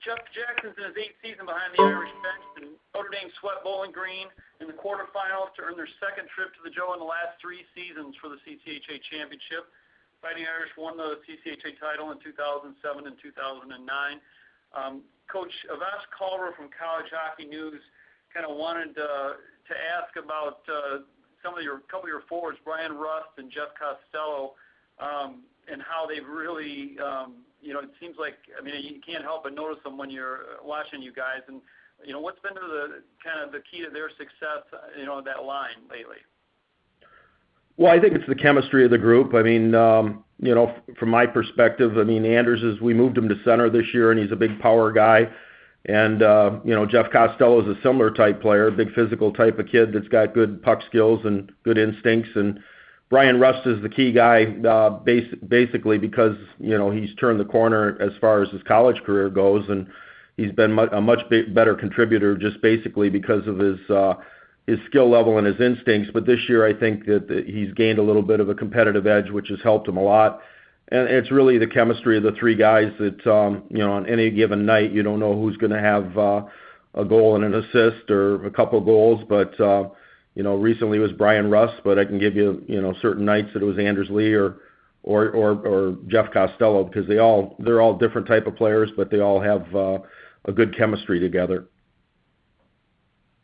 Jeff Jackson's in his 8th season behind the Irish bench, and Notre Dame swept Bowling Green in the quarterfinals to earn their second trip to the Joe in the last 3 seasons for the CCHA championship. Fighting Irish won the CCHA title in 2007 and 2009. Coach Avash Culver from College Hockey News kind of wanted to ask about couple of your forwards, Brian Rust and Jeff Costello, and how they've really, it seems like, you can't help but notice them when you're watching you guys. And, what's been the key to their success, that line lately? Well, I think it's the chemistry of the group. From my perspective, Anders we moved him to center this year, and he's a big power guy. And, Jeff Costello is a similar type player, big physical type of kid that's got good puck skills and good instincts. And Brian Rust is the key guy basically because, he's turned the corner as far as his college career goes, and he's been a much better contributor just basically because of his skill level and his instincts. But this year I think that he's gained a little bit of a competitive edge, which has helped him a lot. And it's really the chemistry of the 3 guys that, on any given night, you don't know who's going to have a goal and an assist or a couple of goals. But, recently it was Brian Rust, but I can give you, certain nights that it was Anders Lee or Jeff Costello, because they're all different type of players, but they all have a good chemistry together.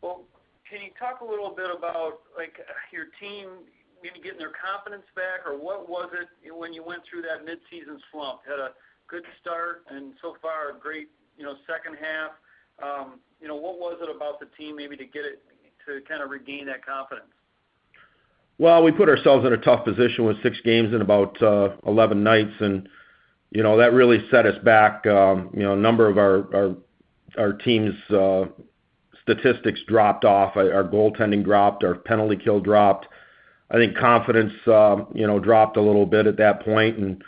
Well, can you talk a little bit about, your team maybe getting their confidence back, or what was it when you went through that mid-season slump? Had a good start, and so far a great, second half. What was it about the team maybe to get it to kind of regain that confidence? Well, we put ourselves in a tough position with 6 games in about 11 nights, and that really set us back. A number of our team's statistics dropped off. Our goaltending dropped. Our penalty kill dropped. I think confidence, dropped a little bit at that point. And,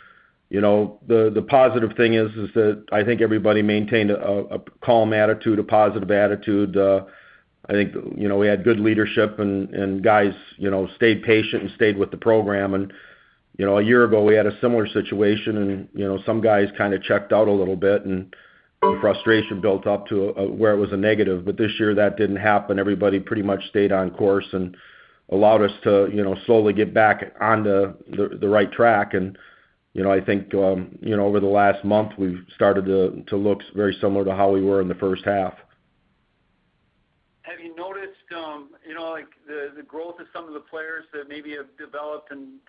the positive thing is that I think everybody maintained a calm attitude, a positive attitude. I think, we had good leadership and guys, stayed patient and stayed with the program. And, a year ago we had a similar situation, and, some guys kind of checked out a little bit, and the frustration built up to where it was a negative. But this year that didn't happen. Everybody pretty much stayed on course and allowed us to, slowly get back onto the right track. And, I think, over the last month we've started to look very similar to how we were in the first half. Have you noticed, the growth of some of the players that maybe have developed and,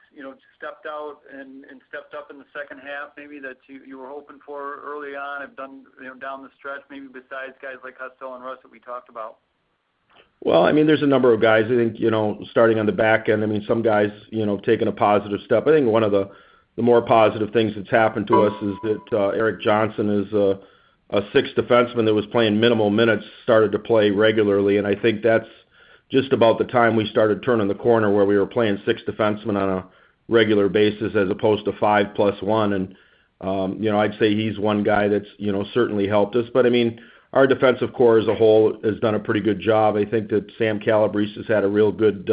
stepped out and stepped up in the second half, maybe that you were hoping for early on, have done, down the stretch, maybe besides guys like Costello and Russ that we talked about? Well, there's a number of guys. I think, starting on the back end, some guys, taking a positive step. I think one of the more positive things that's happened to us is that Eric Johnson is a 6th defenseman that was playing minimal minutes, started to play regularly, and I think that's just about the time we started turning the corner where we were playing 6 defensemen on a regular basis as opposed to 5 plus 1. And, I'd say he's one guy that's, certainly helped us. But, our defensive core as a whole has done a pretty good job. I think that Sam Calabrese has had a real good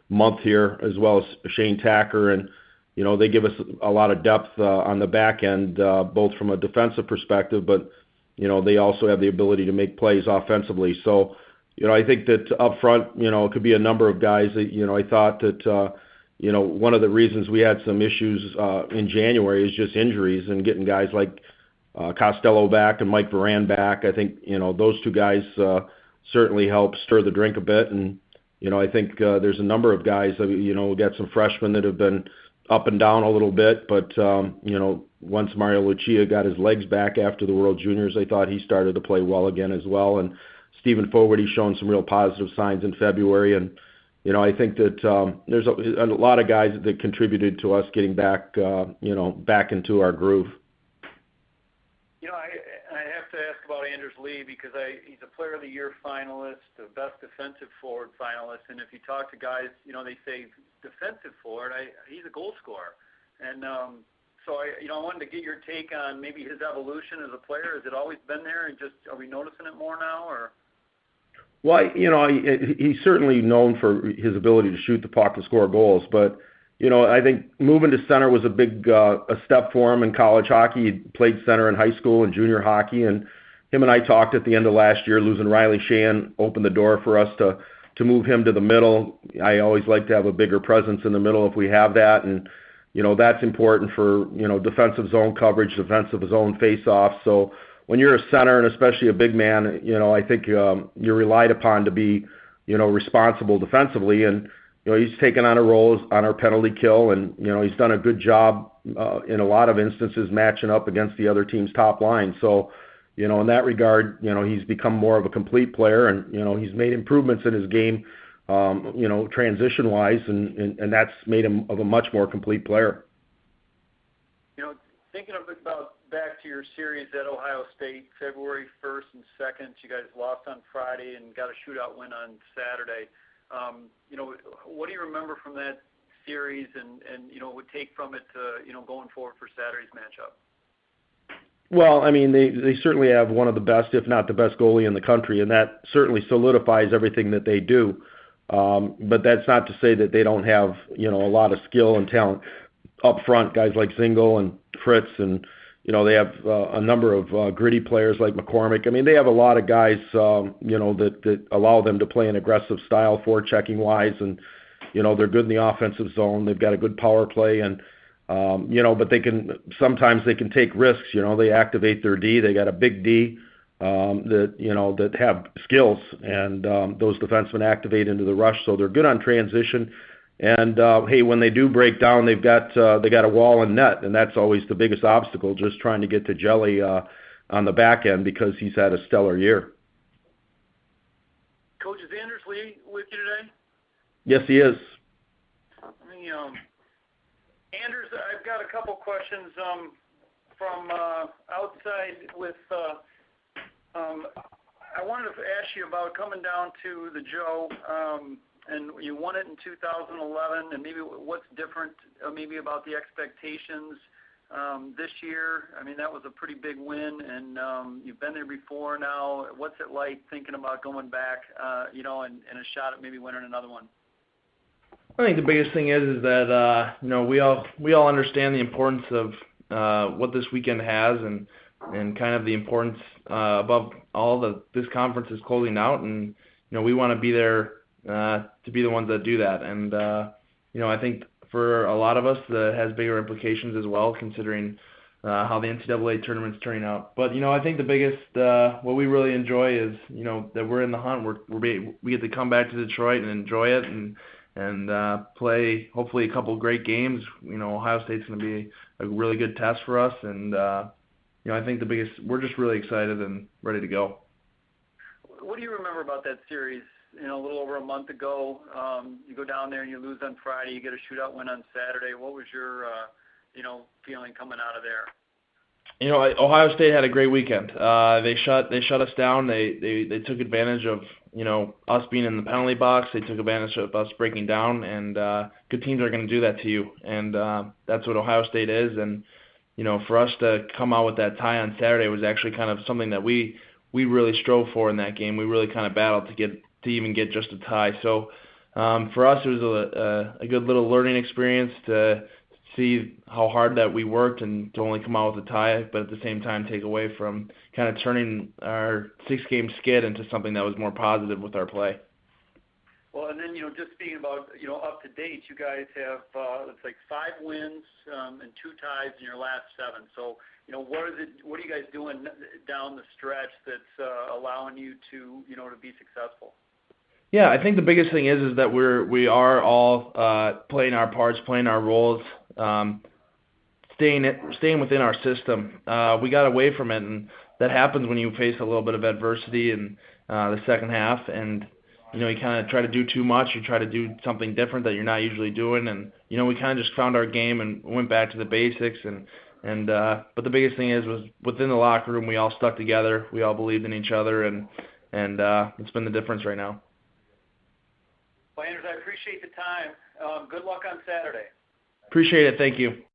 month here, as well as Shane Tacker, and they give us a lot of depth on the back end, both from a defensive perspective, but they also have the ability to make plays offensively. So, I think that up front, it could be a number of guys that, I thought that, one of the reasons we had some issues in January is just injuries and getting guys like Costello back and Mike Varan back. I think, those 2 guys certainly helped stir the drink a bit. And, I think there's a number of guys that, we got some freshmen that have been up and down a little bit. But, once Mario Lucia got his legs back after the World Juniors, I thought he started to play well again as well. And Stephen Fogarty's shown some real positive signs in February. And, I think that there's a lot of guys that contributed to us getting back, back into our groove. I have to ask about Anders Lee because he's a Player of the Year finalist, a Best Defensive Forward finalist, and if you talk to guys, they say defensive forward, he's a goal scorer. And so I wanted to get your take on maybe his evolution as a player. Has it always been there, and just are we noticing it more now, or? Well, he's certainly known for his ability to shoot the puck and score goals, but I think moving to center was a big a step for him in college hockey. He played center in high school and junior hockey, and him and I talked at the end of last year. Losing Riley Shan opened the door for us to move him to the middle. I always like to have a bigger presence in the middle if we have that, and that's important for defensive zone coverage, defensive zone face-off. So when you're a center and especially a big man, I think you're relied upon to be responsible defensively, and he's taken on a role on our penalty kill, and he's done a good job in a lot of instances matching up against the other team's top line. So in that regard, he's become more of a complete player, and he's made improvements in his game, transition-wise, and that's made him of a much more complete player. Thinking about back to your series at Ohio State, February 1st and 2nd, you guys lost on Friday and got a shootout win on Saturday. What do you remember from that series, and would take from it to going forward for Saturday's matchup? Well, I mean, they certainly have one of the best, if not the best, goalie in the country, and that certainly solidifies everything that they do. But that's not to say that they don't have a lot of skill and talent up front. Guys like Zingle and Fritz, and they have a number of gritty players like McCormick. I mean, they have a lot of guys that allow them to play an aggressive style, forechecking wise, and they're good in the offensive zone. They've got a good power play, and but sometimes they can take risks. They activate their D. They got a big D that have skills, and those defensemen activate into the rush, so they're good on transition. And hey, when they do break down, they got a wall and net, and that's always the biggest obstacle, just trying to get to Jelly on the back end, because he's had a stellar year. Coach, is Anders Lee with you today? Yes, he is. Anders, I've got a couple questions from outside with I wanted to ask you about coming down to the Joe, and you won it in 2011, and maybe what's different maybe about the expectations this year. I mean, that was a pretty big win, and you've been there before now. What's it like thinking about going back, and a shot at maybe winning another one? I think the biggest thing is that we all understand the importance of what this weekend has, and kind of the importance above all that this conference is closing out, and we want to be there to be the ones that do that. And I think for a lot of us that has bigger implications as well, considering how the NCAA tournament's turning out. But I think the biggest what we really enjoy is that we're in the hunt. We get to come back to Detroit and enjoy it, and play hopefully a couple of great games. Ohio State's going to be a really good test for us, and I think we're just really excited and ready to go. What do you remember about that series? A little over a month ago, you go down there and you lose on Friday. You get a shootout win on Saturday. What was your feeling coming out of there? Ohio State had a great weekend. They shut us down. They took advantage of us being in the penalty box. They took advantage of us breaking down, and good teams are going to do that to you, and that's what Ohio State is. And for us to come out with that tie on Saturday was actually kind of something that we really strove for in that game. We really kind of battled to even get just a tie. So for us, it was a good little learning experience to see how hard that we worked and to only come out with a tie, but at the same time take away from kind of turning our 6-game skid into something that was more positive with our play. Well, and then, just speaking about, up to date, you guys have, it's like 5 wins and 2 ties in your last 7. So, what are you guys doing down the stretch that's allowing you to, to be successful? Yeah, I think the biggest thing is that we are all playing our parts, playing our roles, staying within our system. We got away from it, and that happens when you face a little bit of adversity in the second half, and you kind of try to do too much. You try to do something different that you're not usually doing, and we kind of just found our game and went back to the basics. But the biggest thing was within the locker room, we all stuck together. We all believed in each other, and it's been the difference right now. Well, Anders, I appreciate the time. Good luck on Saturday. Appreciate it. Thank you.